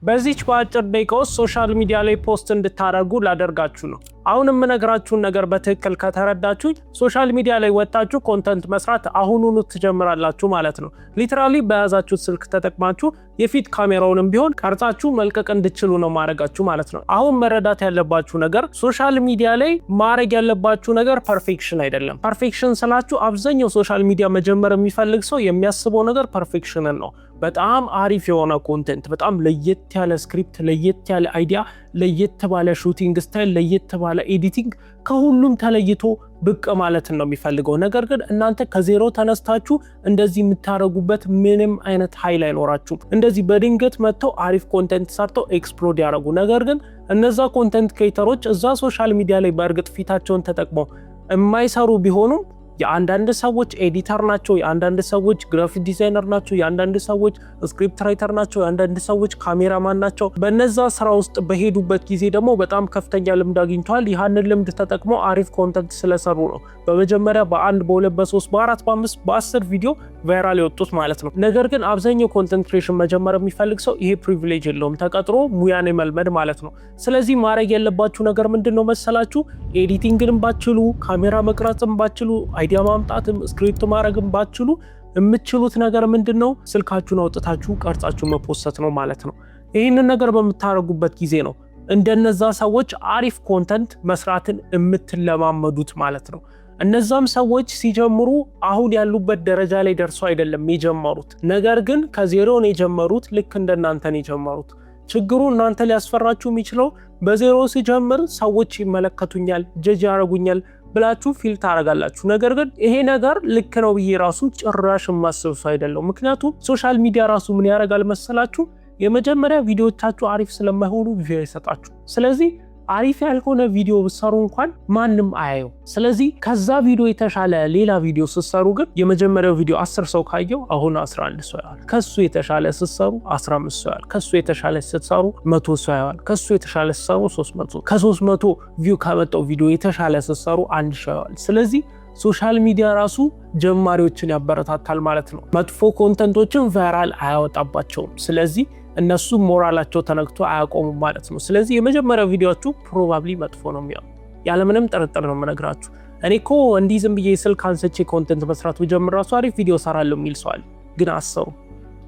በዚች በአጭር ደቂቃ ውስጥ ሶሻል ሚዲያ ላይ ፖስት እንድታደርጉ ላደርጋችሁ ነው። አሁንም የምነግራችሁን ነገር በትክክል ከተረዳችሁ ሶሻል ሚዲያ ላይ ወጣችሁ ኮንተንት መስራት አሁኑኑ ትጀምራላችሁ ማለት ነው። ሊትራሊ በያዛችሁት ስልክ ተጠቅማችሁ የፊት ካሜራውንም ቢሆን ቀርጻችሁ መልቀቅ እንድትችሉ ነው ማድረጋችሁ ማለት ነው። አሁን መረዳት ያለባችሁ ነገር ሶሻል ሚዲያ ላይ ማድረግ ያለባችሁ ነገር ፐርፌክሽን አይደለም። ፐርፌክሽን ስላችሁ አብዛኛው ሶሻል ሚዲያ መጀመር የሚፈልግ ሰው የሚያስበው ነገር ፐርፌክሽንን ነው። በጣም አሪፍ የሆነ ኮንተንት፣ በጣም ለየት ያለ ስክሪፕት፣ ለየት ያለ አይዲያ፣ ለየት ባለ ሹቲንግ ስታይል፣ ለየት ባለ ኤዲቲንግ ከሁሉም ተለይቶ ብቅ ማለትን ነው የሚፈልገው። ነገር ግን እናንተ ከዜሮ ተነስታችሁ እንደዚህ የምታረጉበት ምንም አይነት ኃይል አይኖራችሁም። እንደዚህ በድንገት መጥተው አሪፍ ኮንተንት ሰርተው ኤክስፕሎድ ያደረጉ። ነገር ግን እነዛ ኮንተንት ክሬተሮች እዛ ሶሻል ሚዲያ ላይ በእርግጥ ፊታቸውን ተጠቅመው የማይሰሩ ቢሆኑም የአንዳንድ ሰዎች ኤዲተር ናቸው፣ የአንዳንድ ሰዎች ግራፊክ ዲዛይነር ናቸው፣ የአንዳንድ ሰዎች ስክሪፕት ራይተር ናቸው፣ የአንዳንድ ሰዎች ካሜራማን ናቸው። በነዛ ስራ ውስጥ በሄዱበት ጊዜ ደግሞ በጣም ከፍተኛ ልምድ አግኝተዋል። ይህንን ልምድ ተጠቅመው አሪፍ ኮንተንት ስለሰሩ ነው በመጀመሪያ በ1 በ2 በ3 በ4 በ5 በ10 ቪዲዮ ቫይራል የወጡት ማለት ነው። ነገር ግን አብዛኛው ኮንተንት ክሬሽን መጀመር የሚፈልግ ሰው ይሄ ፕሪቪሌጅ የለውም፣ ተቀጥሮ ሙያን መልመድ ማለት ነው። ስለዚህ ማድረግ ያለባችሁ ነገር ምንድነው መሰላችሁ? ኤዲቲንግንም ባችሉ፣ ካሜራ መቅረጽም ባችሉ፣ አይዲያ ማምጣትም ስክሪፕት ማድረግም ባችሉ የምትችሉት ነገር ምንድነው? ስልካችሁን አውጥታችሁ ቀርጻችሁ መፖስት ነው ማለት ነው። ይህንን ነገር በምታረጉበት ጊዜ ነው እንደነዛ ሰዎች አሪፍ ኮንተንት መስራትን የምትለማመዱት ማለት ነው። እነዛም ሰዎች ሲጀምሩ አሁን ያሉበት ደረጃ ላይ ደርሰው አይደለም የጀመሩት፣ ነገር ግን ከዜሮ ነው የጀመሩት። ልክ እንደናንተ ነው የጀመሩት። ችግሩ እናንተ ሊያስፈራችሁ የሚችለው በዜሮ ሲጀምር ሰዎች ይመለከቱኛል፣ ጀጅ ያረጉኛል ብላችሁ ፊል ታረጋላችሁ። ነገር ግን ይሄ ነገር ልክ ነው ብዬ ራሱ ጭራሽ ማስብ ሰው አይደለም። ምክንያቱም ሶሻል ሚዲያ ራሱ ምን ያረጋል መሰላችሁ? የመጀመሪያ ቪዲዮዎቻችሁ አሪፍ ስለማይሆኑ ቪው ይሰጣችሁ። ስለዚህ አሪፍ ያልሆነ ቪዲዮ ብትሰሩ እንኳን ማንም አያየው። ስለዚህ ከዛ ቪዲዮ የተሻለ ሌላ ቪዲዮ ስትሰሩ ግን የመጀመሪያው ቪዲዮ 10 ሰው ካየው አሁን 11 ሰው ያያል። ከሱ የተሻለ ስትሰሩ 15 ሰው ያያል። ከሱ የተሻለ ስትሰሩ 100 ሰው ያያል። ከሱ የተሻለ ስትሰሩ 300፣ ከ300 ቪው ካመጣው ቪዲዮ የተሻለ ስትሰሩ 1000 ሰው ያያል። ስለዚህ ሶሻል ሚዲያ ራሱ ጀማሪዎችን ያበረታታል ማለት ነው። መጥፎ ኮንተንቶችን ቫይራል አያወጣባቸውም። ስለዚህ እነሱ ሞራላቸው ተነክቶ አያቆሙም ማለት ነው። ስለዚህ የመጀመሪያው ቪዲዮአችሁ ፕሮባብሊ መጥፎ ነው የሚሆነው፣ ያለምንም ጥርጥር ነው የምነግራችሁ። እኔ እኮ እንዲህ ዝም ብዬ ስልክ አንስቼ ኮንተንት መስራት ብጀምር ራሱ አሪፍ ቪዲዮ ሰራለሁ የሚል ሰው አለ። ግን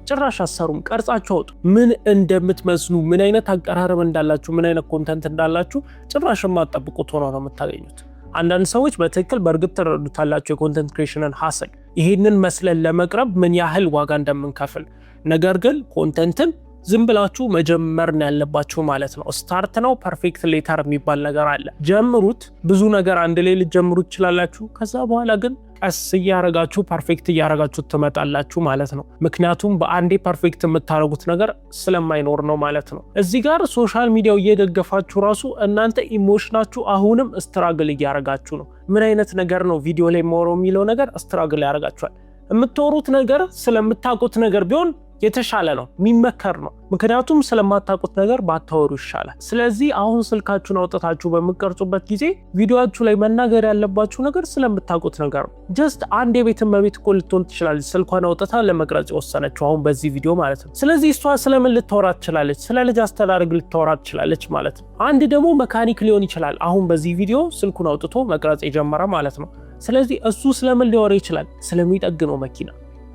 ጭራሽ አሰሩም። ቀርጻችሁ አውጡ። ምን እንደምትመስሉ፣ ምን አይነት አቀራረብ እንዳላችሁ፣ ምን አይነት ኮንተንት እንዳላችሁ ጭራሽ የማትጠብቁት ሆኖ ነው የምታገኙት። አንዳንድ ሰዎች በትክክል በእርግጥ ተረዱታላችሁ የኮንተንት ክሬሽንን ሀስል፣ ይሄንን መስለን ለመቅረብ ምን ያህል ዋጋ እንደምንከፍል። ነገር ግን ኮንተንትን ዝም ብላችሁ መጀመር ነው ያለባችሁ ማለት ነው። ስታርት ነው ፐርፌክት ሌተር የሚባል ነገር አለ። ጀምሩት። ብዙ ነገር አንድ ላይ ልትጀምሩት ትችላላችሁ። ከዛ በኋላ ግን ቀስ እያረጋችሁ ፐርፌክት እያረጋችሁ ትመጣላችሁ ማለት ነው። ምክንያቱም በአንዴ ፐርፌክት የምታረጉት ነገር ስለማይኖር ነው ማለት ነው። እዚህ ጋር ሶሻል ሚዲያው እየደገፋችሁ ራሱ እናንተ ኢሞሽናችሁ አሁንም ስትራግል እያረጋችሁ ነው። ምን አይነት ነገር ነው ቪዲዮ ላይ ሞሮ የሚለው ነገር ስትራግል ያረጋችኋል። የምትወሩት ነገር ስለምታውቁት ነገር ቢሆን የተሻለ ነው፣ የሚመከር ነው። ምክንያቱም ስለማታውቁት ነገር ባታወሩ ይሻላል። ስለዚህ አሁን ስልካችሁን አውጥታችሁ በምትቀርጹበት ጊዜ ቪዲዮአችሁ ላይ መናገር ያለባችሁ ነገር ስለምታውቁት ነገር ነው። ጀስት አንድ የቤት እመቤት እኮ ልትሆን ትችላለች ስልኳን አውጥታ ለመቅረጽ የወሰነችው አሁን በዚህ ቪዲዮ ማለት ነው። ስለዚህ እሷ ስለምን ልታወራ ትችላለች? ስለ ልጅ አስተዳደግ ልታወራ ትችላለች ማለት ነው። አንድ ደግሞ መካኒክ ሊሆን ይችላል አሁን በዚህ ቪዲዮ ስልኩን አውጥቶ መቅረጽ የጀመረ ማለት ነው። ስለዚህ እሱ ስለምን ሊያወራ ይችላል?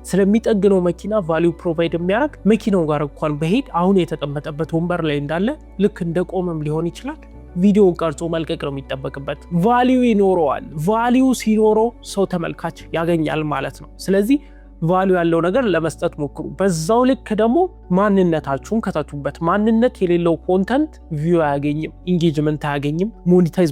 ስለሚጠግነው መኪና ቫልዩ ፕሮቫይድ የሚያደርግ መኪናው ጋር እንኳን በሄድ አሁን የተቀመጠበት ወንበር ላይ እንዳለ ልክ እንደቆመም ሊሆን ይችላል ቪዲዮ ቀርጾ መልቀቅ ነው የሚጠበቅበት። ቫልዩ ይኖረዋል። ቫልዩ ሲኖረው ሰው ተመልካች ያገኛል ማለት ነው። ስለዚህ ቫልዩ ያለው ነገር ለመስጠት ሞክሩ። በዛው ልክ ደግሞ ማንነታችሁን ከተቱበት። ማንነት የሌለው ኮንተንት ቪው አያገኝም፣ ኢንጌጅመንት አያገኝም፣ ሞኔታይዝ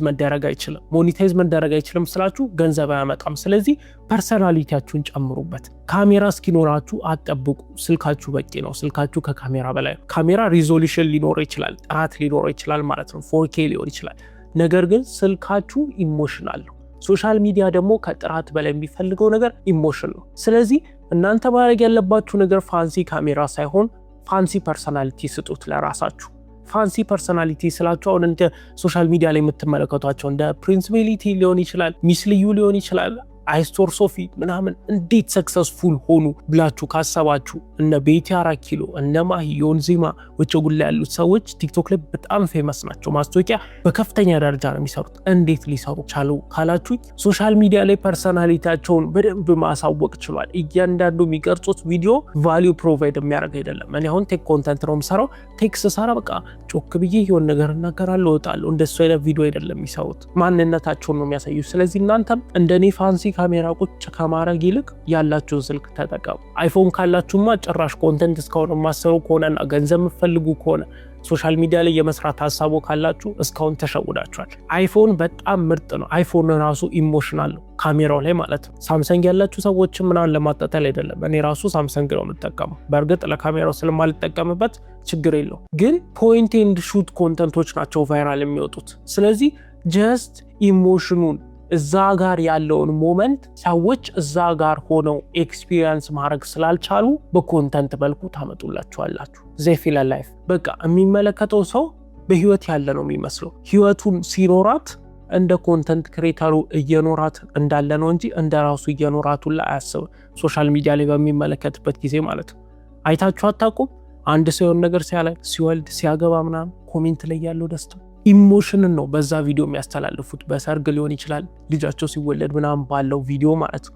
መደረግ አይችልም ስላችሁ ገንዘብ አያመጣም። ስለዚህ ፐርሰናሊቲያችሁን ጨምሩበት። ካሜራ እስኪኖራችሁ አትጠብቁ። ስልካችሁ በቂ ነው። ስልካችሁ ከካሜራ በላይ ነው። ካሜራ ሪዞሉሽን ሊኖረው ይችላል፣ ጥራት ሊኖረው ይችላል ማለት ነው፣ 4K ሊሆን ይችላል። ነገር ግን ስልካችሁ ኢሞሽናል ነው። ሶሻል ሚዲያ ደግሞ ከጥራት በላይ የሚፈልገው ነገር ኢሞሽን ነው። ስለዚህ እናንተ ማድረግ ያለባችሁ ነገር ፋንሲ ካሜራ ሳይሆን ፋንሲ ፐርሰናሊቲ ስጡት ለራሳችሁ። ፋንሲ ፐርሰናሊቲ ስላችሁ አሁን እንደ ሶሻል ሚዲያ ላይ የምትመለከቷቸው እንደ ፕሪንስ ሜሊቲ ሊሆን ይችላል፣ ሚስ ልዩ ሊሆን ይችላል፣ አይስቶር ሶፊ ምናምን እንዴት ሰክሰስፉል ሆኑ ብላችሁ ካሰባችሁ እነ ቤቲ 4 ኪሎ እነ ማሂ ዮንዚማ ወጭ ጉላ ያሉት ሰዎች ቲክቶክ ላይ በጣም ፌመስ ናቸው። ማስታወቂያ በከፍተኛ ደረጃ ነው የሚሰሩት። እንዴት ሊሰሩ ቻሉ ካላችሁ ሶሻል ሚዲያ ላይ ፐርሰናሊቲያቸውን በደንብ ማሳወቅ ችሏል። እያንዳንዱ የሚቀርጹት ቪዲዮ ቫልዩ ፕሮቫይድ የሚያደርግ አይደለም። እኔ አሁን ቴክ ኮንተንት ነው የምሰራው። ቴክ ስሰራ በቃ ጮክ ብዬ የሆነ ነገር እናገራለሁ እወጣለሁ። እንደሱ አይነት ቪዲዮ አይደለም የሚሰሩት፣ ማንነታቸውን ነው የሚያሳዩ። ስለዚህ እናንተም እንደኔ ፋንሲ ካሜራ ቁጭ ከማድረግ ይልቅ ያላችሁን ስልክ ተጠቀሙ። አይፎን ካላችሁማ ጭራሽ ኮንተንት እስካሁን የማሰሩ ከሆነና ገንዘብ የምትፈልጉ ከሆነ ሶሻል ሚዲያ ላይ የመስራት ሀሳቡ ካላችሁ እስካሁን ተሸውዳችኋል። አይፎን በጣም ምርጥ ነው። አይፎን ራሱ ኢሞሽናል ነው ካሜራው ላይ ማለት ነው። ሳምሰንግ ያላችሁ ሰዎች ምናምን ለማጣጣል አይደለም። እኔ ራሱ ሳምሰንግ ነው የምጠቀመው። በእርግጥ ለካሜራው ስለማልጠቀምበት ችግር የለው፣ ግን ፖይንት ኤንድ ሹት ኮንተንቶች ናቸው ቫይራል የሚወጡት። ስለዚህ ጀስት ኢሞሽኑን እዛ ጋር ያለውን ሞመንት ሰዎች እዛ ጋር ሆነው ኤክስፒሪየንስ ማድረግ ስላልቻሉ በኮንተንት መልኩ ታመጡላችኋላችሁ። ዜፊላ ላይፍ በቃ የሚመለከተው ሰው በህይወት ያለ ነው የሚመስለው። ህይወቱን ሲኖራት እንደ ኮንተንት ክሬተሩ እየኖራት እንዳለ ነው እንጂ እንደ ራሱ እየኖራቱላ አያስብ። ሶሻል ሚዲያ ላይ በሚመለከትበት ጊዜ ማለት ነው። አይታችሁ አታውቁም? አንድ ሰው የሆነ ነገር ሲወልድ ሲያገባ ምናምን ኮሜንት ላይ ያለው ደስታ ኢሞሽንን ነው በዛ ቪዲዮ የሚያስተላልፉት። በሰርግ ሊሆን ይችላል ልጃቸው ሲወለድ ምናምን ባለው ቪዲዮ ማለት ነው።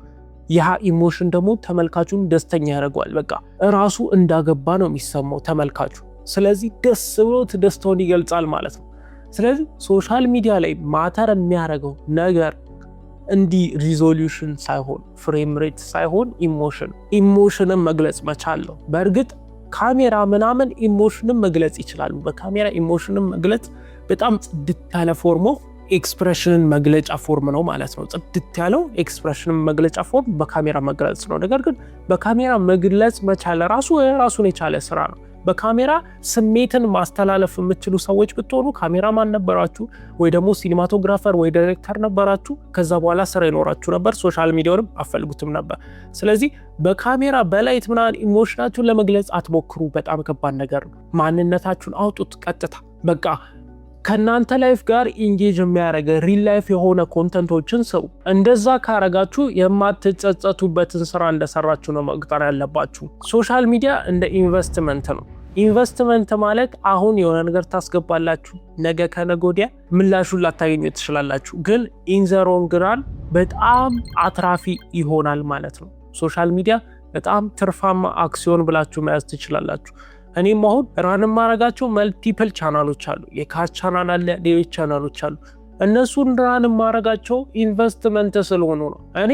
ያ ኢሞሽን ደግሞ ተመልካቹን ደስተኛ ያደርገዋል። በቃ ራሱ እንዳገባ ነው የሚሰማው ተመልካቹ። ስለዚህ ደስ ብሎት ደስታውን ይገልጻል ማለት ነው። ስለዚህ ሶሻል ሚዲያ ላይ ማተር የሚያደርገው ነገር እንዲህ ሪዞሉሽን ሳይሆን ፍሬም ሬት ሳይሆን ኢሞሽንን መግለጽ መቻል ነው። በእርግጥ ካሜራ ምናምን ኢሞሽንን መግለጽ ይችላሉ። በካሜራ ኢሞሽንን መግለጽ በጣም ጽድት ያለ ፎርም ኦፍ ኤክስፕሬሽንን መግለጫ ፎርም ነው ማለት ነው። ጽድት ያለው ኤክስፕሬሽንን መግለጫ ፎርም በካሜራ መግለጽ ነው። ነገር ግን በካሜራ መግለጽ መቻል ራሱን የቻለ ስራ ነው። በካሜራ ስሜትን ማስተላለፍ የምትችሉ ሰዎች ብትሆኑ ካሜራማን ነበራችሁ ወይ ደግሞ ሲኒማቶግራፈር ወይ ዳይሬክተር ነበራችሁ፣ ከዛ በኋላ ስራ ይኖራችሁ ነበር፣ ሶሻል ሚዲያውንም አፈልጉትም ነበር። ስለዚህ በካሜራ በላይት ምናምን ኢሞሽናችሁን ለመግለጽ አትሞክሩ። በጣም ከባድ ነገር ነው። ማንነታችሁን አውጡት ቀጥታ። በቃ ከናንተ ላይፍ ጋር ኢንጌጅ የሚያደርግ ሪል ላይፍ የሆነ ኮንተንቶችን ስሩ። እንደዛ ካረጋችሁ የማትጸጸቱበትን ስራ እንደሰራችሁ ነው መቁጠር ያለባችሁ። ሶሻል ሚዲያ እንደ ኢንቨስትመንት ነው። ኢንቨስትመንት ማለት አሁን የሆነ ነገር ታስገባላችሁ፣ ነገ ከነገ ወዲያ ምላሹን ላታገኙ ትችላላችሁ፣ ግን ኢን ዘ ሎንግ ራን በጣም አትራፊ ይሆናል ማለት ነው። ሶሻል ሚዲያ በጣም ትርፋማ አክሲዮን ብላችሁ መያዝ ትችላላችሁ። እኔም አሁን ራን ማረጋቸው መልቲፕል ቻናሎች አሉ። የካር ቻናል አለ፣ ሌሎች ቻናሎች አሉ። እነሱን ራን ማረጋቸው ኢንቨስትመንት ስለሆኑ ነው። እኔ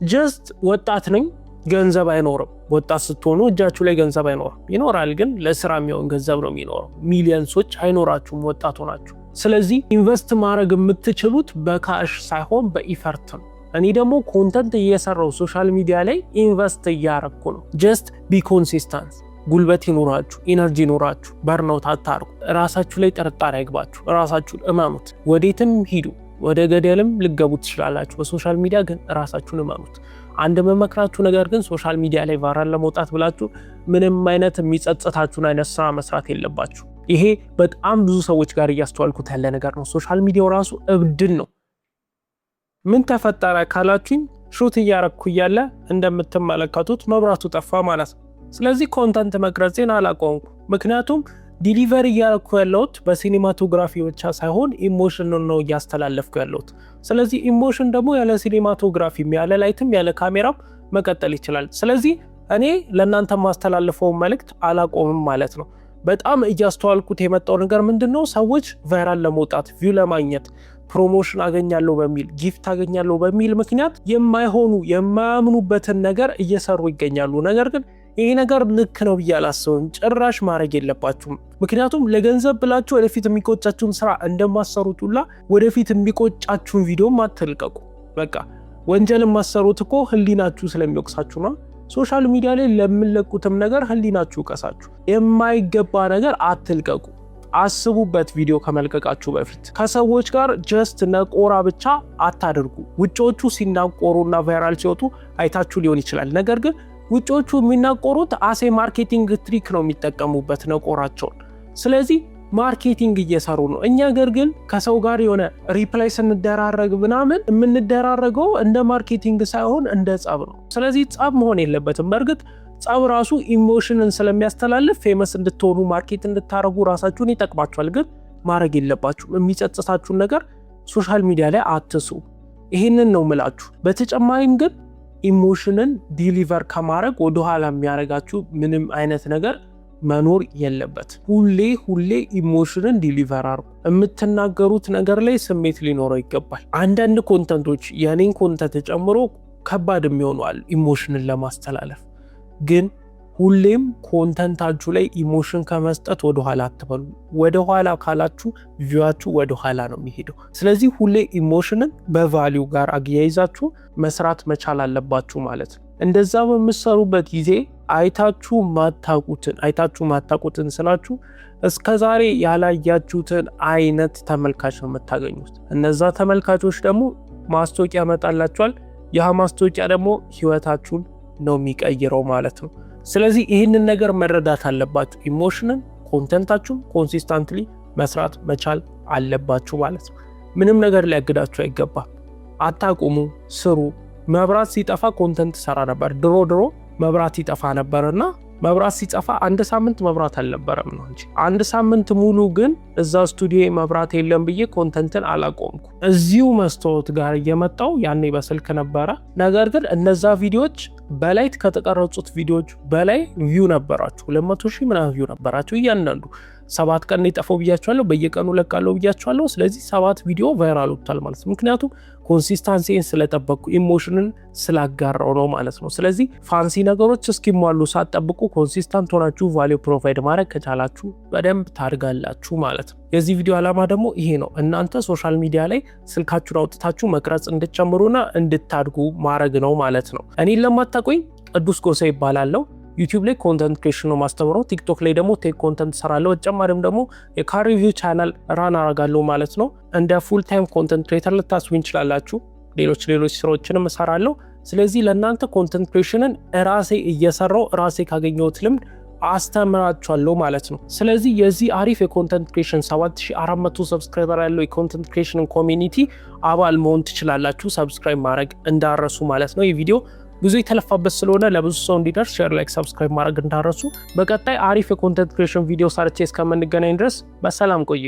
ጀስት ወጣት ነኝ፣ ገንዘብ አይኖርም። ወጣት ስትሆኑ እጃችሁ ላይ ገንዘብ አይኖርም። ይኖራል ግን ለስራ የሚሆን ገንዘብ ነው የሚኖረው። ሚሊዮንሶች አይኖራችሁም ወጣት ሆናችሁ። ስለዚህ ኢንቨስት ማድረግ የምትችሉት በካሽ ሳይሆን በኢፈርት ነው። እኔ ደግሞ ኮንተንት እየሰራው ሶሻል ሚዲያ ላይ ኢንቨስት እያረኩ ነው። ጀስት ቢ ኮንሲስተንት። ጉልበት ይኖራችሁ፣ ኢነርጂ ይኖራችሁ፣ በርናውት አታርጉ። ራሳችሁ ላይ ጥርጣሬ አይግባችሁ። ራሳችሁን እመኑት። ወዴትም ሂዱ፣ ወደ ገደልም ልገቡ ትችላላችሁ። በሶሻል ሚዲያ ግን ራሳችሁን እመኑት። አንድ መመክራችሁ ነገር ግን ሶሻል ሚዲያ ላይ ቫይራል ለመውጣት ብላችሁ ምንም አይነት የሚጸጽታችሁን አይነት ስራ መስራት የለባችሁ። ይሄ በጣም ብዙ ሰዎች ጋር እያስተዋልኩት ያለ ነገር ነው። ሶሻል ሚዲያው ራሱ እብድን ነው። ምን ተፈጠረ ካላችሁኝ ሹት እያረኩ እያለ እንደምትመለከቱት መብራቱ ጠፋ ማለት ነው። ስለዚህ ኮንተንት መቅረጽን አላቆምኩ። ምክንያቱም ዲሊቨሪ እያረኩ ያለሁት በሲኒማቶግራፊ ብቻ ሳይሆን ኢሞሽን ነው እያስተላለፍኩ ያለሁት። ስለዚህ ኢሞሽን ደግሞ ያለ ሲኒማቶግራፊ ያለ ላይትም ያለ ካሜራም መቀጠል ይችላል። ስለዚህ እኔ ለእናንተ ማስተላለፈው መልእክት አላቆምም ማለት ነው። በጣም እያስተዋልኩት የመጣው ነገር ምንድነው? ሰዎች ቫይራል ለመውጣት ቪው ለማግኘት ፕሮሞሽን አገኛለሁ በሚል ጊፍት አገኛለሁ በሚል ምክንያት የማይሆኑ የማያምኑበትን ነገር እየሰሩ ይገኛሉ። ነገር ግን ይሄ ነገር ልክ ነው ብዬ አላስብም። ጭራሽ ማድረግ የለባችሁም። ምክንያቱም ለገንዘብ ብላችሁ ወደፊት የሚቆጫችሁን ስራ እንደማሰሩት ሁላ ወደፊት የሚቆጫችሁን ቪዲዮም አትልቀቁ። በቃ ወንጀል ማሰሩት እኮ ህሊናችሁ ስለሚወቅሳችሁ ነው። ሶሻል ሚዲያ ላይ ለምንለቁትም ነገር ህሊናችሁ ይወቅሳችሁ። የማይገባ ነገር አትልቀቁ። አስቡበት። ቪዲዮ ከመልቀቃችሁ በፊት ከሰዎች ጋር ጀስት ነቆራ ብቻ አታድርጉ። ውጪዎቹ ሲናቆሩና ቫይራል ሲወጡ አይታችሁ ሊሆን ይችላል። ነገር ግን ውጪዎቹ የሚናቆሩት አሴ ማርኬቲንግ ትሪክ ነው የሚጠቀሙበት ነቆራቸውን። ስለዚህ ማርኬቲንግ እየሰሩ ነው። እኛ ግን ከሰው ጋር የሆነ ሪፕላይ ስንደራረግ ምናምን የምንደራረገው እንደ ማርኬቲንግ ሳይሆን እንደ ጸብ ነው። ስለዚህ ጸብ መሆን የለበትም። በእርግጥ ጸብ ራሱ ኢሞሽንን ስለሚያስተላልፍ ፌመስ እንድትሆኑ ማርኬት እንድታረጉ ራሳችሁን ይጠቅማችኋል። ግን ማድረግ የለባችሁም። የሚጸጽታችሁን ነገር ሶሻል ሚዲያ ላይ አትስሩ። ይህንን ነው ምላችሁ። በተጨማሪም ግን ኢሞሽንን ዲሊቨር ከማድረግ ወደኋላ የሚያደርጋችሁ ምንም አይነት ነገር መኖር የለበት። ሁሌ ኢሞሽንን ዲሊቨር አርጉ። የምትናገሩት ነገር ላይ ስሜት ሊኖረው ይገባል። አንዳንድ ኮንተንቶች የኔን ኮንተንት ጨምሮ ከባድ የሚሆነዋል ኢሞሽንን ለማስተላለፍ። ግን ሁሌም ኮንተንታችሁ ላይ ኢሞሽን ከመስጠት ወደኋላ አትበሉ። ወደኋላ ካላችሁ ቪዋችሁ ወደኋላ ነው የሚሄደው። ስለዚህ ሁሌ ኢሞሽንን በቫሊዩ ጋር አያይዛችሁ መስራት መቻል አለባችሁ ማለት ነው። እንደዛ በምትሰሩበት ጊዜ አይታችሁ ማታቁትን ስላችሁ እስከዛሬ ያላያችሁትን አይነት ተመልካች ነው የምታገኙት። እነዛ ተመልካቾች ደግሞ ማስታወቂያ ያመጣላችኋል። ያ ማስታወቂያ ደግሞ ህይወታችሁን ነው የሚቀይረው ማለት ነው። ስለዚህ ይህንን ነገር መረዳት አለባችሁ። ኢሞሽንን ኮንተንታችሁን ኮንሲስታንትሊ መስራት መቻል አለባችሁ ማለት ነው። ምንም ነገር ሊያግዳችሁ አይገባም። አታቁሙ፣ ስሩ። መብራት ሲጠፋ ኮንተንት ሰራ ነበር። ድሮ መብራት ይጠፋ ነበርና መብራት ሲጠፋ አንድ ሳምንት መብራት አልነበረም ነው እንጂ አንድ ሳምንት ሙሉ ግን እዛ ስቱዲዮ መብራት የለም ብዬ ኮንተንትን አላቆምኩ። እዚሁ መስታወት ጋር እየመጣው ያኔ በስልክ ነበረ። ነገር ግን እነዛ ቪዲዮዎች በላይት ከተቀረጹት ቪዲዮዎች በላይ ቪው ነበራቸው። 200,000 ምናምን ቪው ነበራቸው እያንዳንዱ። 7 ቀን የጠፋው ብያቸዋለሁ፣ በየቀኑ ለቃለው ብያቸዋለሁ። ስለዚህ 7 ቪዲዮ ቫይራል ወጥቷል ማለት ነው። ምክንያቱም ኮንሲስታንሲን ስለጠበቅኩ ኢሞሽንን ስላጋራው ነው ማለት ነው። ስለዚህ ፋንሲ ነገሮች እስኪሟሉ ሳትጠብቁ ኮንሲስታንት ሆናችሁ ቫልዩ ፕሮቫይድ ማድረግ ከቻላችሁ በደንብ ታድጋላችሁ ማለት ነው። የዚህ ቪዲዮ ዓላማ ደግሞ ይሄ ነው። እናንተ ሶሻል ሚዲያ ላይ ስልካችሁን አውጥታችሁ መቅረጽ እንድትጨምሩና እንድታድጉ ማድረግ ነው ማለት ነው። እኔን ለማታውቁኝ ቅዱስ ጎሳ ይባላለሁ። ዩቲዩብ ላይ ኮንተንት ክሬሽን ነው ማስተምረው። ቲክቶክ ላይ ደግሞ ቴክ ኮንተንት ሰራለሁ። በተጨማሪም ደግሞ የካር ሪቪው ቻናል ራን አረጋለሁ ማለት ነው። እንደ ፉል ታይም ኮንተንት ክሬተር ልታስቡ እንችላላችሁ። ሌሎች ስራዎችንም እሰራለሁ። ስለዚህ ለእናንተ ኮንተንት ክሬሽንን ራሴ እየሰራው ራሴ ካገኘሁት ልምድ አስተምራችኋለሁ ማለት ነው። ስለዚህ የዚህ አሪፍ የኮንተንት ክሬሽን 7400 ሰብስክራይበር ያለው የኮንተንት ክሬሽን ኮሚኒቲ አባል መሆን ትችላላችሁ። ሰብስክራይብ ማድረግ እንዳረሱ ማለት ነው። ይህ ቪዲዮ ብዙ የተለፋበት ስለሆነ ለብዙ ሰው እንዲደርስ ሼር፣ ላይክ፣ ሰብስክራይብ ማድረግ እንዳረሱ። በቀጣይ አሪፍ የኮንተንት ክሬሽን ቪዲዮ ሰርቼ እስከምንገናኝ ድረስ በሰላም ቆዩ።